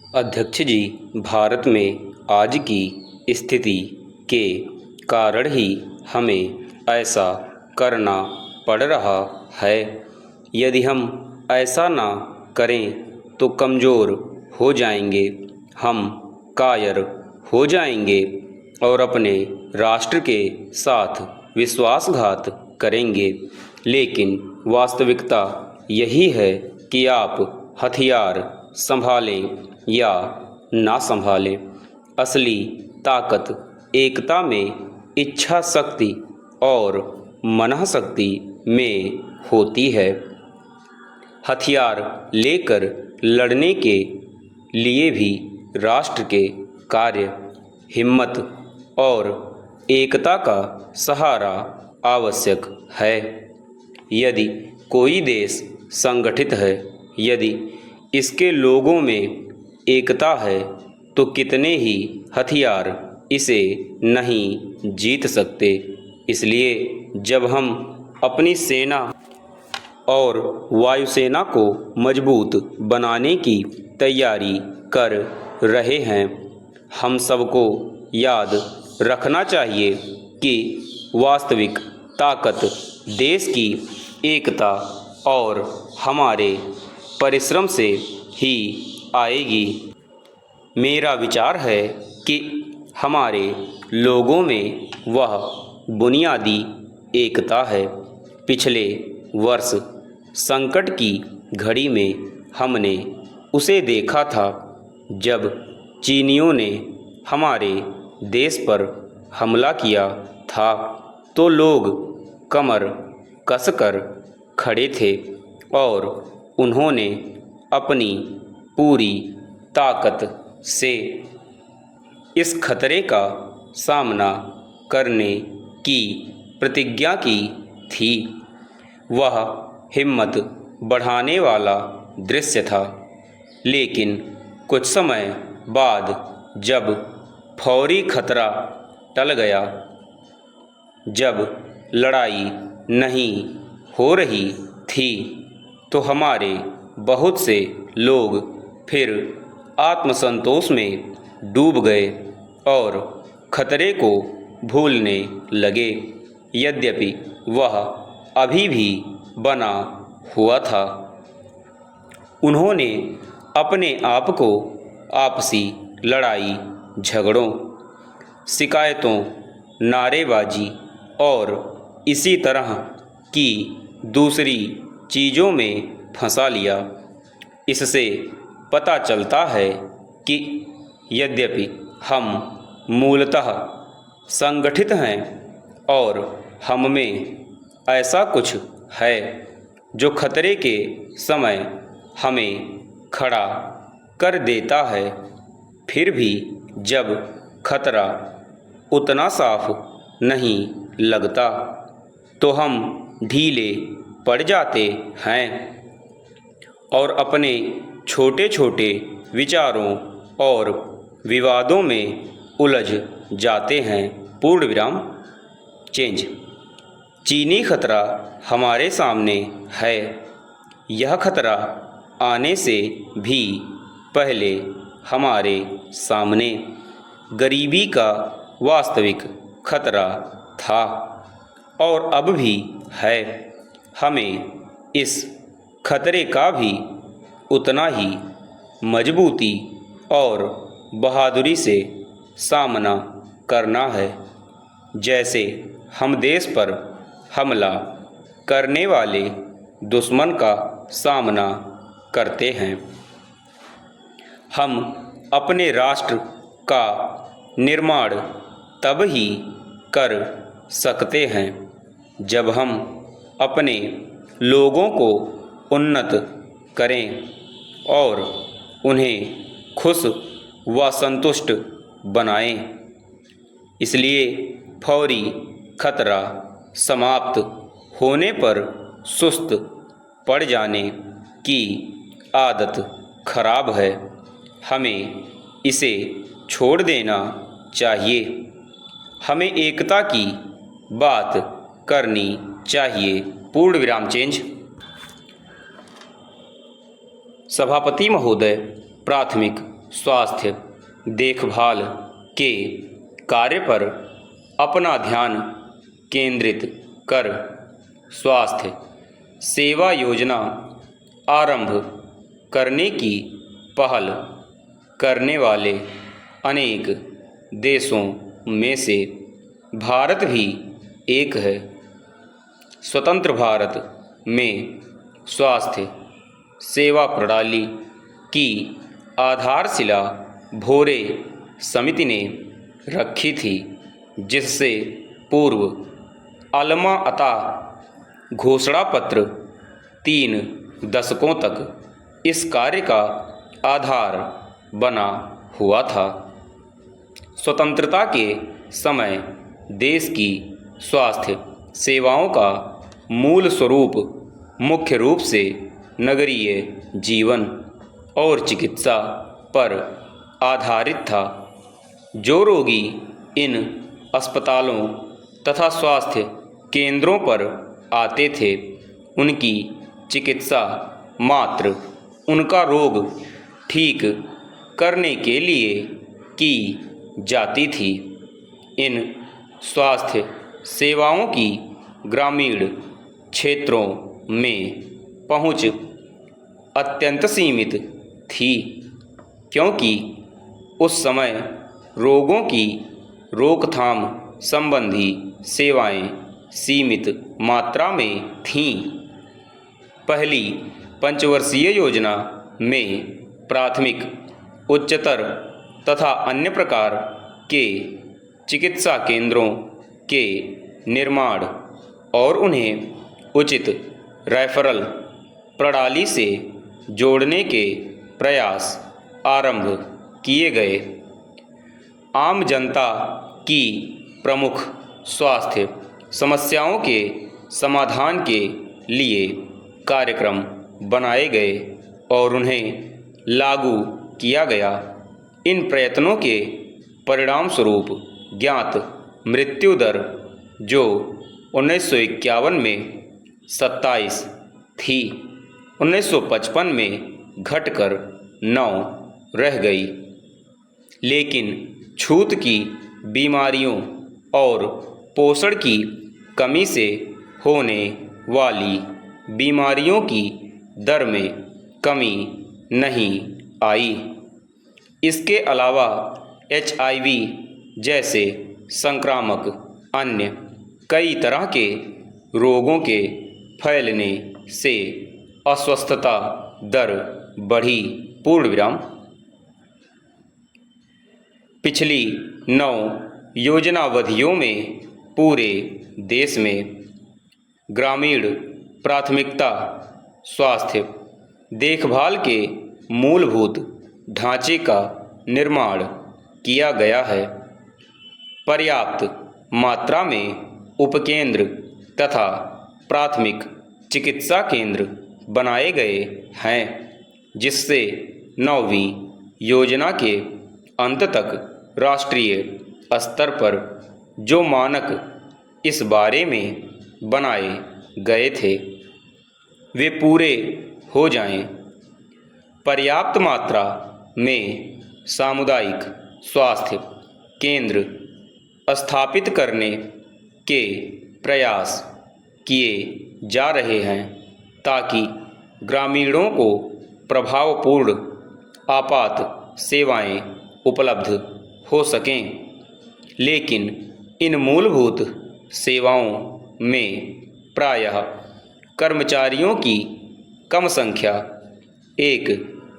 अध्यक्ष जी, भारत में आज की स्थिति के कारण ही हमें ऐसा करना पड़ रहा है। यदि हम ऐसा ना करें तो कमज़ोर हो जाएंगे, हम कायर हो जाएंगे और अपने राष्ट्र के साथ विश्वासघात करेंगे। लेकिन वास्तविकता यही है कि आप हथियार संभालें या ना संभालें, असली ताकत एकता में, इच्छा शक्ति और मनःशक्ति में होती है। हथियार लेकर लड़ने के लिए भी राष्ट्र के कार्य, हिम्मत और एकता का सहारा आवश्यक है। यदि कोई देश संगठित है, यदि इसके लोगों में एकता है, तो कितने ही हथियार इसे नहीं जीत सकते। इसलिए जब हम अपनी सेना और वायुसेना को मजबूत बनाने की तैयारी कर रहे हैं, हम सबको याद रखना चाहिए कि वास्तविक ताकत देश की एकता और हमारे परिश्रम से ही आएगी। मेरा विचार है कि हमारे लोगों में वह बुनियादी एकता है। पिछले वर्ष संकट की घड़ी में हमने उसे देखा था, जब चीनियों ने हमारे देश पर हमला किया था तो लोग कमर कसकर खड़े थे और उन्होंने अपनी पूरी ताकत से इस खतरे का सामना करने की प्रतिज्ञा की थी। वह हिम्मत बढ़ाने वाला दृश्य था। लेकिन कुछ समय बाद जब फौरी खतरा टल गया, जब लड़ाई नहीं हो रही थी, तो हमारे बहुत से लोग फिर आत्मसंतोष में डूब गए और खतरे को भूलने लगे। यद्यपि वह अभी भी बना हुआ था, उन्होंने अपने आप को आपसी लड़ाई झगड़ों, शिकायतों, नारेबाजी और इसी तरह की दूसरी चीज़ों में फंसा लिया। इससे पता चलता है कि यद्यपि हम मूलतः संगठित हैं और हम में ऐसा कुछ है जो खतरे के समय हमें खड़ा कर देता है, फिर भी जब खतरा उतना साफ नहीं लगता तो हम ढीले पड़ जाते हैं और अपने छोटे छोटे विचारों और विवादों में उलझ जाते हैं। पूर्ण विराम चेंज। चीनी खतरा हमारे सामने है। यह खतरा आने से भी पहले हमारे सामने गरीबी का वास्तविक खतरा था और अब भी है। हमें इस खतरे का भी उतना ही मजबूती और बहादुरी से सामना करना है जैसे हम देश पर हमला करने वाले दुश्मन का सामना करते हैं। हम अपने राष्ट्र का निर्माण तब ही कर सकते हैं जब हम अपने लोगों को उन्नत करें और उन्हें खुश व संतुष्ट बनाएं। इसलिए फौरी खतरा समाप्त होने पर सुस्त पड़ जाने की आदत खराब है। हमें इसे छोड़ देना चाहिए। हमें एकता की बात करनी चाहिए। पूर्ण विराम चेंज। सभापति महोदय, प्राथमिक स्वास्थ्य देखभाल के कार्य पर अपना ध्यान केंद्रित कर स्वास्थ्य सेवा योजना आरंभ करने की पहल करने वाले अनेक देशों में से भारत भी एक है। स्वतंत्र भारत में स्वास्थ्य सेवा प्रणाली की आधारशिला भोरे समिति ने रखी थी, जिससे पूर्व अल्मा अता घोषणा पत्र 3 दशकों तक इस कार्य का आधार बना हुआ था। स्वतंत्रता के समय देश की स्वास्थ्य सेवाओं का मूल स्वरूप मुख्य रूप से नगरीय जीवन और चिकित्सा पर आधारित था। जो रोगी इन अस्पतालों तथा स्वास्थ्य केंद्रों पर आते थे, उनकी चिकित्सा मात्र उनका रोग ठीक करने के लिए की जाती थी। इन स्वास्थ्य सेवाओं की ग्रामीण क्षेत्रों में पहुंच अत्यंत सीमित थी, क्योंकि उस समय रोगों की रोकथाम संबंधी सेवाएं सीमित मात्रा में थीं। पहली पंचवर्षीय योजना में प्राथमिक, उच्चतर तथा अन्य प्रकार के चिकित्सा केंद्रों के निर्माण और उन्हें उचित रेफरल प्रणाली से जोड़ने के प्रयास आरंभ किए गए। आम जनता की प्रमुख स्वास्थ्य समस्याओं के समाधान के लिए कार्यक्रम बनाए गए और उन्हें लागू किया गया। इन प्रयत्नों के परिणाम स्वरूप ज्ञात मृत्यु दर, जो 1951 में 27 थी, 1955 में घटकर 9 रह गई। लेकिन छूत की बीमारियों और पोषण की कमी से होने वाली बीमारियों की दर में कमी नहीं आई। इसके अलावा HIV जैसे संक्रामक अन्य कई तरह के रोगों के फैलने से अस्वस्थता दर बढ़ी। पूर्ण विराम। पिछली 9 योजनावधियों में पूरे देश में ग्रामीण प्राथमिकता स्वास्थ्य देखभाल के मूलभूत ढांचे का निर्माण किया गया है। पर्याप्त मात्रा में उपकेंद्र तथा प्राथमिक चिकित्सा केंद्र बनाए गए हैं, जिससे 9वीं योजना के अंत तक राष्ट्रीय स्तर पर जो मानक इस बारे में बनाए गए थे, वे पूरे हो जाएं। पर्याप्त मात्रा में सामुदायिक स्वास्थ्य केंद्र स्थापित करने के प्रयास किए जा रहे हैं, ताकि ग्रामीणों को प्रभावपूर्ण आपात सेवाएं उपलब्ध हो सकें। लेकिन इन मूलभूत सेवाओं में प्रायः कर्मचारियों की कम संख्या एक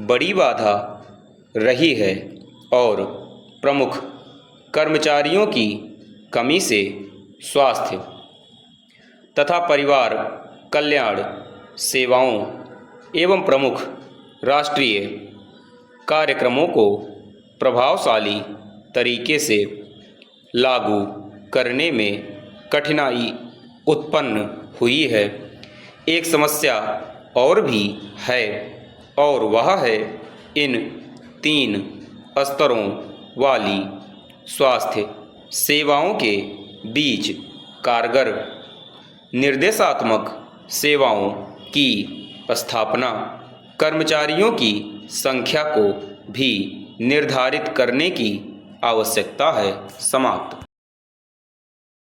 बड़ी बाधा रही है और प्रमुख कर्मचारियों की कमी से स्वास्थ्य तथा परिवार कल्याण सेवाओं एवं प्रमुख राष्ट्रीय कार्यक्रमों को प्रभावशाली तरीके से लागू करने में कठिनाई उत्पन्न हुई है। एक समस्या और भी है, और वह है इन 3 स्तरों वाली स्वास्थ्य सेवाओं के बीच कारगर निर्देशात्मक सेवाओं की स्थापना। कर्मचारियों की संख्या को भी निर्धारित करने की आवश्यकता है। समाप्त।